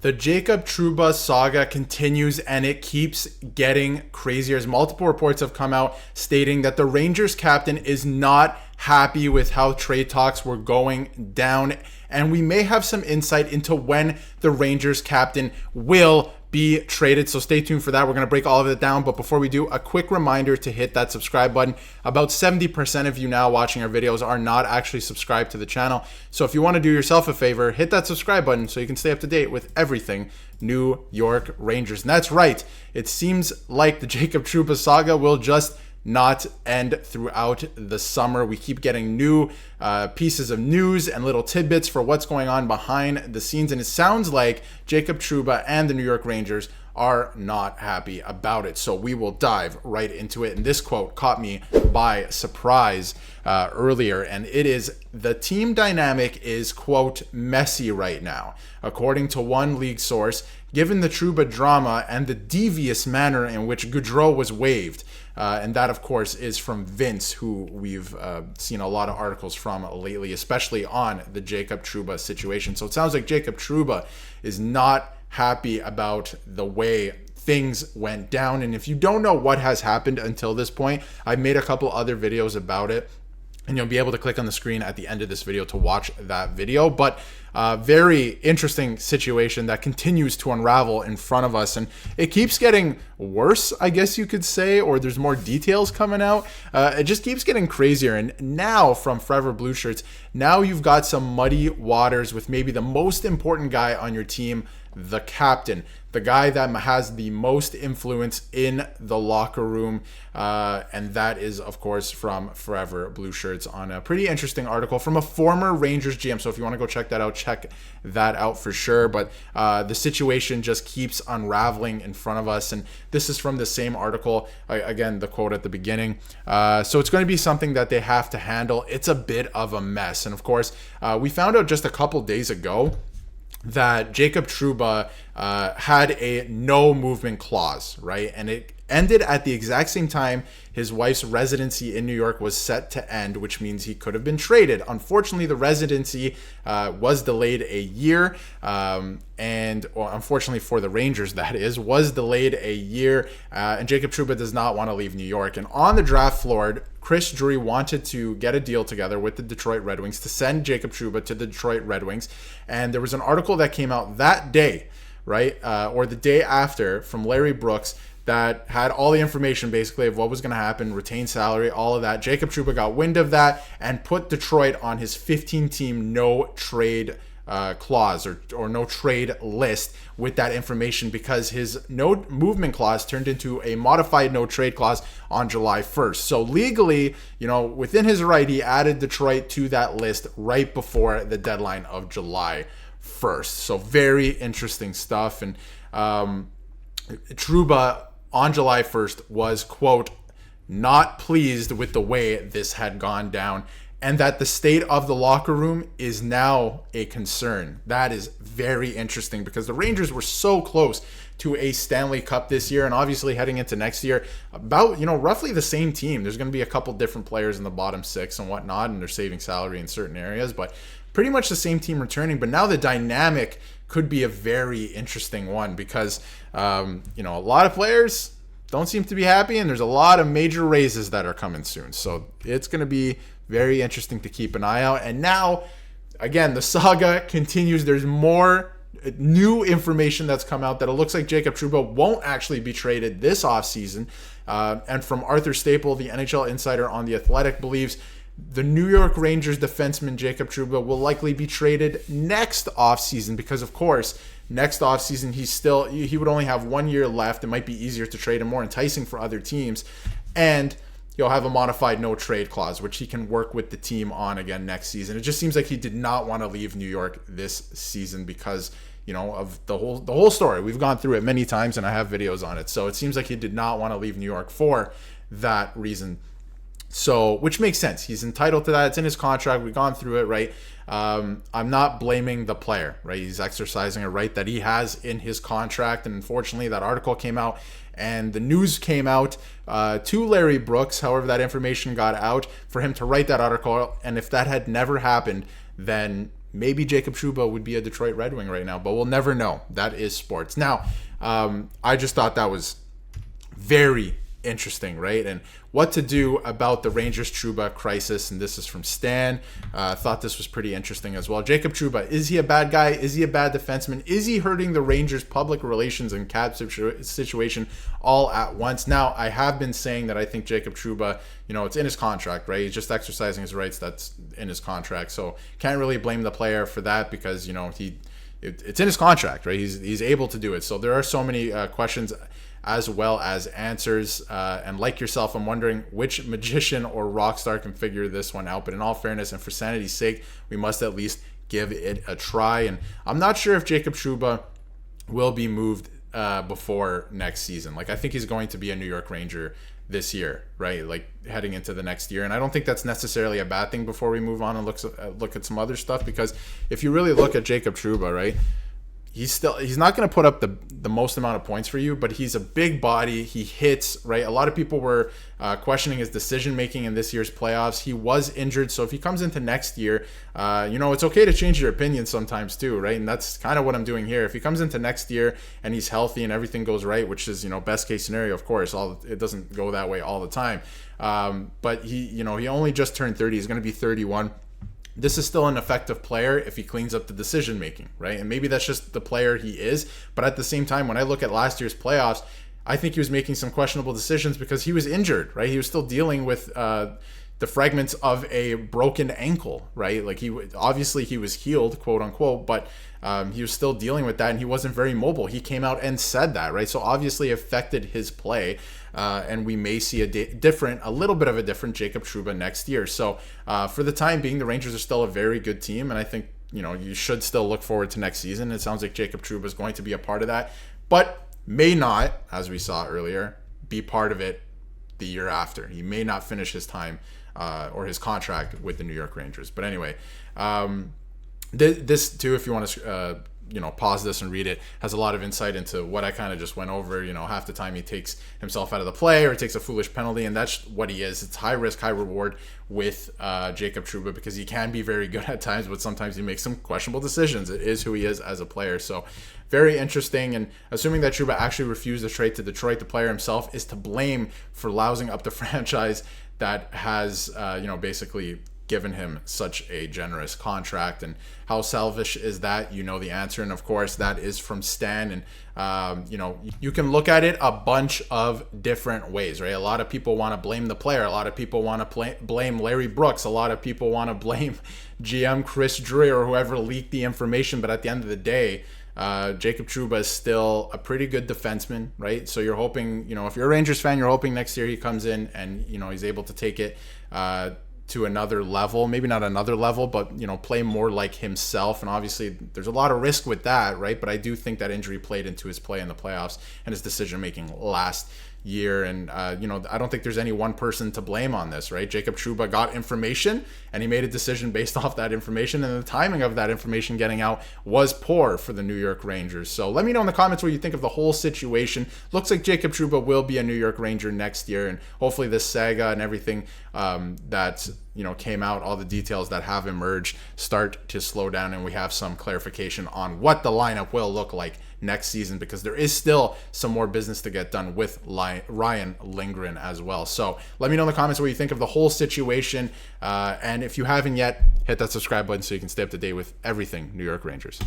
The Jacob Trouba saga continues and it keeps getting crazier as multiple reports have come out stating that the Rangers captain is not happy with how trade talks were going down, and we may have some insight into when the Rangers captain will be traded. So stay tuned for that. We're going to break all of it down. But before we do, a quick reminder to hit that subscribe button. About 70% of you now watching our videos are not actually subscribed to the channel. So if you want to do yourself a favor, hit that subscribe button so you can stay up to date with everything New York Rangers. And that's right. It seems like the Jacob Trouba saga will just not end throughout the summer. We keep getting new pieces of news and little tidbits for what's going on behind the scenes, and it sounds like Jacob Trouba and the New York Rangers are not happy about it. So we will dive right into it. And this quote caught me by surprise earlier, and it is: the team dynamic is, quote, messy right now, according to one league source, given the Trouba drama and the devious manner in which Gaudreau was waived. And that, of course, is from Vince, who we've seen a lot of articles from lately, especially on the Jacob Trouba situation. So it sounds like Jacob Trouba is not happy about the way things went down. And if you don't know what has happened until this point, I've made a couple other videos about it, and you'll be able to click on the screen at the end of this video to watch that video. But very interesting situation that continues to unravel in front of us, and it keeps getting worse, I guess you could say, or there's more details coming out. It just keeps getting crazier. And now, from Forever Blue Shirts, now you've got some muddy waters with maybe the most important guy on your team, the captain, the guy that has the most influence in the locker room, and that is, of course, from Forever Blue Shirts on a pretty interesting article from a former Rangers GM. So if you want to go check that out, check that out for sure. But the situation just keeps unraveling in front of us, and this is from the same article. Again, the quote at the beginning. So it's going to be something that they have to handle. It's a bit of a mess, and of course, we found out just a couple days ago that Jacob Trouba had a no movement clause, right? And it ended at the exact same time his wife's residency in New York was set to end, which means he could have been traded. Unfortunately, the residency was delayed a year, unfortunately for the Rangers, that is, was delayed a year, and Jacob Trouba does not want to leave New York. And on the draft floor, Chris Drury wanted to get a deal together with the Detroit Red Wings to send Jacob Trouba to the Detroit Red Wings, and there was an article that came out that day, right, or the day after, from Larry Brooks, that had all the information basically of what was going to happen, retained salary, all of that. Jacob Trouba got wind of that and put Detroit on his 15-team no trade clause or no trade list with that information, because his no movement clause turned into a modified no trade clause on July 1st. So legally, within his right, he added Detroit to that list right before the deadline of July 1st. So very interesting stuff. And Trouba on July 1st was, quote, not pleased with the way this had gone down, and that the state of the locker room is now a concern. That is very interesting, because the Rangers were so close to a Stanley Cup this year, and obviously heading into next year, about, roughly the same team. There's going to be a couple different players in the bottom six and whatnot, and they're saving salary in certain areas, but pretty much the same team returning. But now the dynamic could be a very interesting one, because a lot of players don't seem to be happy, and there's a lot of major raises that are coming soon. So it's going to be very interesting to keep an eye out. And now, again, the saga continues. There's more new information that's come out that it looks like Jacob Trouba won't actually be traded this offseason. And from Arthur Staple, the NHL insider on The Athletic, believes the New York Rangers defenseman Jacob Trouba will likely be traded next offseason, because, of course, next offseason he would only have 1 year left. It might be easier to trade him, more enticing for other teams, and he'll have a modified no trade clause, which he can work with the team on again next season. It just seems like he did not want to leave New York this season because of the whole story. We've gone through it many times, and I have videos on it. So it seems like he did not want to leave New York for that reason. So, which makes sense. He's entitled to that. It's in his contract. We've gone through it, right? I'm not blaming the player, right? He's exercising a right that he has in his contract. And unfortunately, that article came out and the news came out to Larry Brooks. However, that information got out for him to write that article. And if that had never happened, then maybe Jacob Trouba would be a Detroit Red Wing right now, but we'll never know. That is sports. Now, I just thought that was very interesting, right? And what to do about the Rangers Trouba crisis. And this is from Stan. Thought this was pretty interesting as well. Jacob Trouba, is he a bad guy? Is he a bad defenseman? Is he hurting the Rangers' public relations and cap situation all at once? Now, I have been saying that I think Jacob Trouba, it's in his contract, right? He's just exercising his rights. That's in his contract. So can't really blame the player for that because, it's in his contract, right? He's able to do it. So there are so many questions as well as answers. And like yourself, I'm wondering which magician or rock star can figure this one out. But in all fairness and for sanity's sake, we must at least give it a try. And I'm not sure if Jacob Trouba will be moved before next season. Like, I think he's going to be a New York Ranger this year, right? Like heading into the next year. And I don't think that's necessarily a bad thing before we move on and look at some other stuff, because if you really look at Jacob Trouba, right, he's not going to put up the most amount of points for you, but he's a big body. He hits, right? A lot of people were questioning his decision making in this year's playoffs. He was injured, so if he comes into next year, it's okay to change your opinion sometimes too, right? And that's kind of what I'm doing here. If he comes into next year and he's healthy and everything goes right, which is best case scenario, of course. It doesn't go that way all the time, but he only just turned 30. He's going to be 31. This is still an effective player if he cleans up the decision making, right? And maybe that's just the player he is. But at the same time, when I look at last year's playoffs, I think he was making some questionable decisions because he was injured, right? He was still dealing with the fragments of a broken ankle, right? Like he was healed, quote unquote, but he was still dealing with that, and he wasn't very mobile. He came out and said that, right? So obviously affected his play, and we may see a little bit of a different Jacob Trouba next year. So for the time being, the Rangers are still a very good team, and I think you should still look forward to next season. It sounds like Jacob Trouba is going to be a part of that, but may not, as we saw earlier, be part of it the year after. He may not finish his time or his contract with the New York Rangers. But anyway, this too, if you want to pause this and read it, has a lot of insight into what I kind of just went over. Half the time he takes himself out of the play or takes a foolish penalty, and that's what he is. It's high risk, high reward with Jacob Trouba, because he can be very good at times, but sometimes he makes some questionable decisions. It is who he is as a player. So very interesting. And assuming that Trouba actually refused the trade to Detroit, the player himself is to blame for lousing up the franchise that has basically given him such a generous contract. And how selfish is that? The answer. And of course, that is from Stan. And you can look at it a bunch of different ways, right? A lot of people want to blame the player. A lot of people want to blame Larry Brooks. A lot of people want to blame GM Chris Drury or whoever leaked the information. But at the end of the day, Jacob Trouba is still a pretty good defenseman, right? So you're hoping, if you're a Rangers fan, you're hoping next year he comes in and, he's able to take it to another level, maybe not another level, but, play more like himself. And obviously there's a lot of risk with that, right? But I do think that injury played into his play in the playoffs and his decision-making last year. And, I don't think there's any one person to blame on this, right? Jacob Trouba got information and he made a decision based off that information, and the timing of that information getting out was poor for the New York Rangers. So let me know in the comments what you think of the whole situation. Looks like Jacob Trouba will be a New York Ranger next year, and hopefully this saga and everything that came out, all the details that have emerged, start to slow down, and we have some clarification on what the lineup will look like next season, because there is still some more business to get done with Ryan Lindgren as well. So let me know in the comments what you think of the whole situation, and if you haven't yet, hit that subscribe button so you can stay up to date with everything New York Rangers.